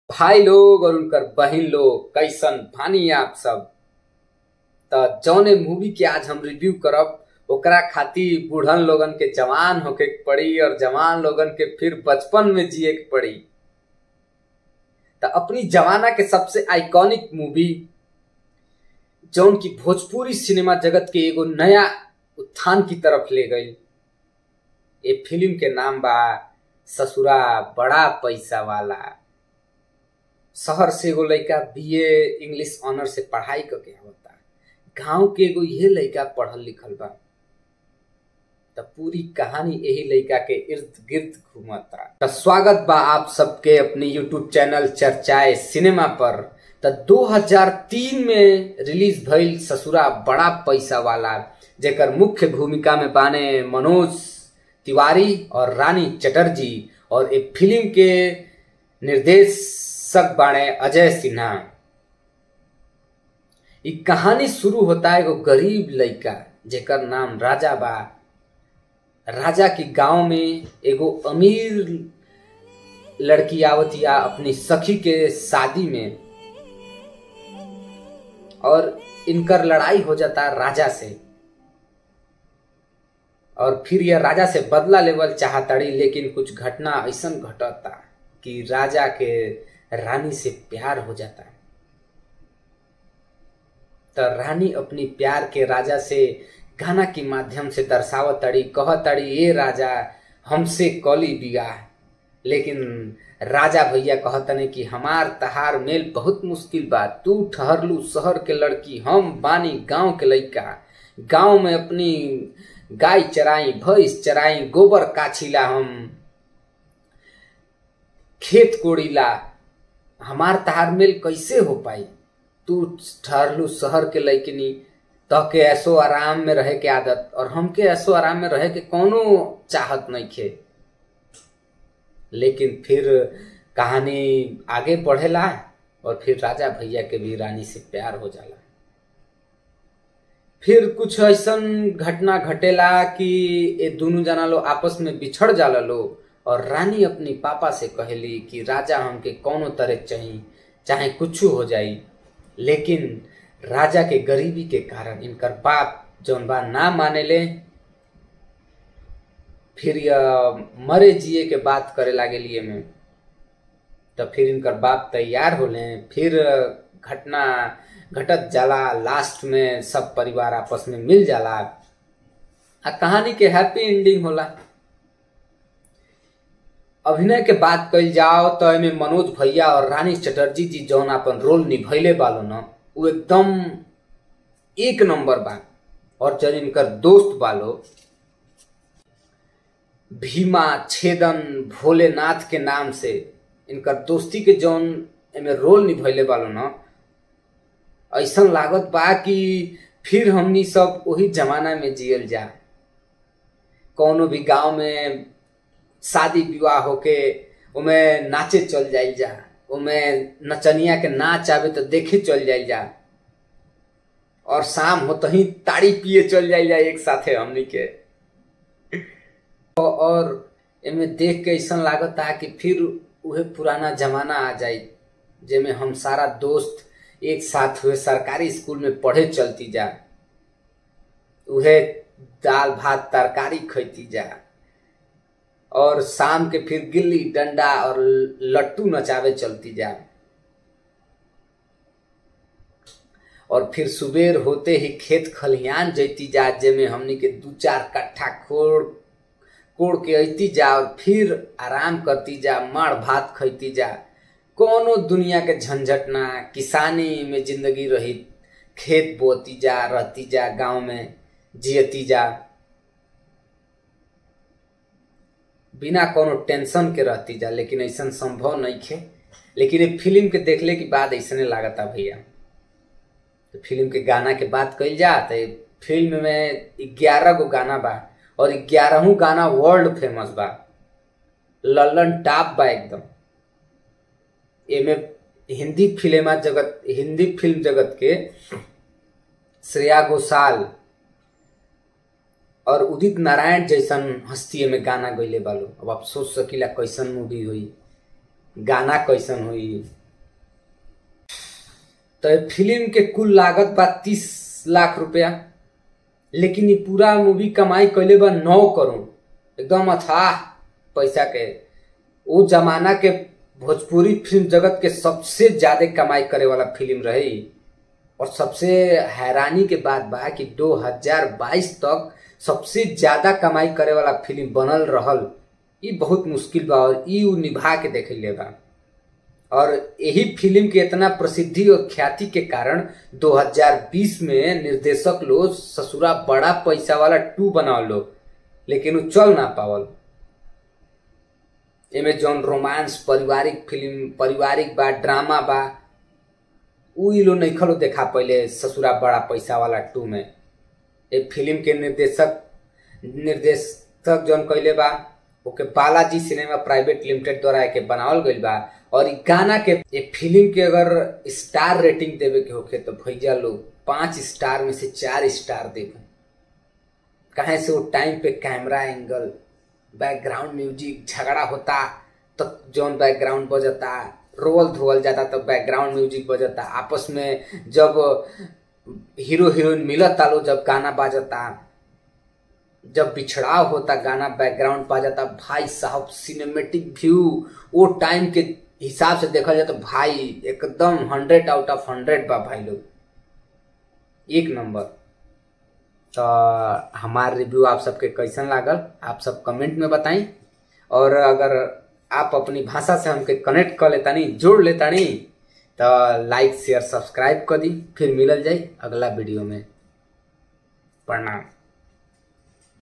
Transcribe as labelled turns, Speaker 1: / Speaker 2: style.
Speaker 1: भाई लोग और उनकर बहन लोग कैसन भानी आप सब। त जौने मूवी के आज हम रिव्यू करब ओकरा खातिर बूढ़न लोगन के जवान होके के पड़ी और जवान लोगन के फिर बचपन में जिए के पड़ी। त अपनी जमाना के सबसे आइकॉनिक मूवी जौन की भोजपुरी सिनेमा जगत के एगो नया उत्थान की तरफ ले गई। ये फिल्म के नाम बा ससुरा बड़ा पैसा वाला। शहर से एगो लड़का बीए इंग्लिश ऑनर से पढ़ाई करके होता, गांव के एगो ये लड़का पढ़ल लिखल बा। त पूरी कहानी यही लड़का के इर्द गिर्द घूमता। त स्वागत बा आप सबके अपने यूट्यूब चैनल चर्चाए सिनेमा पर। त 2003 में रिलीज भइल ससुरा बड़ा पैसा वाला, जेकर मुख्य भूमिका में बाने मनोज तिवारी और रानी चटर्जी, और एक फिल्म के निर्देशक बाणे अजय सिन्हा। ये कहानी शुरू होता है एगो गरीब लड़का जेकर नाम राजा बा। राजा की गांव में एगो अमीर लड़की आवतिया अपनी सखी के शादी में, और इनकर लड़ाई हो जाता राजा से। और फिर यह राजा से बदला लेवल चाहताड़ी, लेकिन कुछ घटना ऐसा घटता कि राजा के रानी से प्यार हो जाता। तो रानी अपनी प्यार के राजा से गाना के माध्यम से दर्शावताड़ी, कहताड़ी ये राजा हमसे कली बियाह। लेकिन राजा भैया कहतने कि हमार तहार मेल बहुत मुश्किल बा। तू ठहरलू शहर के लड़की, हम बानी गांव के लड़का। गांव में अपनी गाय चराई, भैंस चराई, गोबर काछीला, हम खेत कोड़ीला। हमार तहार मेल कैसे हो पाई? तू ठहरलू शहर के लड़किनी, तहके ऐसो आराम में रहे के आदत, और हमके ऐसो आराम में रहे के कोनो चाहत नहीं खे। लेकिन फिर कहानी आगे बढ़ेला और फिर राजा भैया के भी रानी से प्यार हो जाला। फिर कुछ ऐसा घटना घटेला कि ये दोनों जना लोग आपस में बिछड़ जाला लो, और रानी अपनी पापा से कहली कि राजा हमके कौनो तरह चाहिए, चाहे कुछ हो जाई। लेकिन राजा के गरीबी के कारण इनकर बाप जौन बा ना माने ले। फिर यह मरे जिए के बात करे लागे लिए में, तो फिर इनकर बाप तैयार होले। फिर घटना घटत जाला, लास्ट में सब परिवार आपस में मिल जाला। आ कहानी के हैप्पी एंडिंग होला। अभिनय के बात कल जाओ तो एमे मनोज भैया और रानी चटर्जी जी जौन अपन रोल निभैले बालो न, वो एकदम एक नंबर बा। और जब इनकर दोस्त बालो भीमा, छेदन, भोलेनाथ के नाम से इनकर दोस्ती के जौन एमे रोल निभैले बालो न, ऐसा लागत बा कि फिर हमनी सब वही जमाना में जियल जा। कौनो भी गांव में शादी विवाह होके उमे नाचे चल जाइल जा, उमे नचनिया के नाच आवे तो देखे चल जाइल जा, और शाम होते ही ताड़ी पिए चल जाइल जा एक साथे हमनी के। और एमे देख के ऐसा लागत है कि फिर उहे पुराना जमाना आ जाई, जेमे हम सारा दोस्त एक साथ हुए सरकारी स्कूल में पढ़े चलती जा, उहे दाल भात तरकारी खैती जा, और शाम के फिर गिल्ली डंडा और लट्टू नचावे चलती जा। और फिर सुबेर होते ही खेत खलिहान जैती जा, जेमे हमनी के 2-4 कट्ठा कोड़ के अती जा, और फिर आराम करती जा, माड़ भात खैती जा। कोनो दुनिया के झंझट ना, किसानी में जिंदगी रही, खेत बोती जा, रहती जा, गांव में जियती जा, बिना कोनो टेंशन के रहती जा। लेकिन ऐसा संभव नहीं खे। लेकिन ये फिल्म के देखले के बाद ऐसा लागता भैया। तो फिल्म के गाना के बात कल जा तो फिल्म में 11 गो गाना बा, और 11 गाना वर्ल्ड फेमस बा, लल्लन टॉप बा एकदम। एमे हिंदी फिल्म जगत के श्रेया घोषाल और उदित नारायण जैसन हस्ती में गाना गईले बालो। अब आप सोच सकीला कैसन मूवी हुई, गाना कैसन हुई। तो फिल्म के कुल लागत बा 30 लाख रुपया, लेकिन ये पूरा मूवी कमाई कैले बा 9 करोड़, एकदम अथाह पैसा के। वो जमाना के भोजपुरी फिल्म जगत के सबसे ज्यादा कमाई करे वाला फिल्म रही। और सबसे हैरानी के बात बा कि 2022 तक सबसे ज्यादा कमाई करे वाला फिल्म बनल रहल। ये बहुत मुश्किल बा और ये निभा के देखे ले बा। और यही फिल्म के इतना प्रसिद्धि और ख्याति के कारण 2020 में निर्देशक लोग ससुरा बड़ा पैसा वाला 2 बनावल लो, लेकिन वो चल ना पावल। एमे जौन रोमांस पारिवारिक फिल्म, पारिवारिक बा, ड्रामा बा, उ लो नहीं खलो देखा पहले ससुरा बड़ा पैसा वाला 2 में। ए फिल्म के निर्देशक जौन कैले बा ओके बालाजी सिनेमा प्राइवेट लिमिटेड द्वारा एके बनावल गइल बा। और गाना के ए फिल्म के अगर स्टार रेटिंग देवे के होखे तो भैया लोग 5 स्टार में से 4 स्टार देवे। कहे से वो टाइम पे कैमरा एंगल, बैकग्राउंड म्यूजिक, झगड़ा होता तो जौन बैकग्राउंड बजता, रोल धोवल जाता तो बैकग्राउंड म्यूजिक बजता, आपस में जब हीरो हीरोइन मिलता लो जब गाना बाजता, जब बिछड़ाव होता गाना बैकग्राउंड बाजता। भाई साहब सिनेमेटिक व्यू वो टाइम के हिसाब से देखा जाए तो भाई एकदम 100 आउट ऑफ 100 बा भाई लोग, एक नंबर। तो हमार रिव्यू आप सबके कैसन लागल आप सब कमेंट में बताई। और अगर आप अपनी भाषा से हमके कनेक्ट कर लेतानी, जोड़ लेतानी, तो लाइक शेयर सब्सक्राइब कर दी। फिर मिलल जाई अगला वीडियो में। प्रणाम।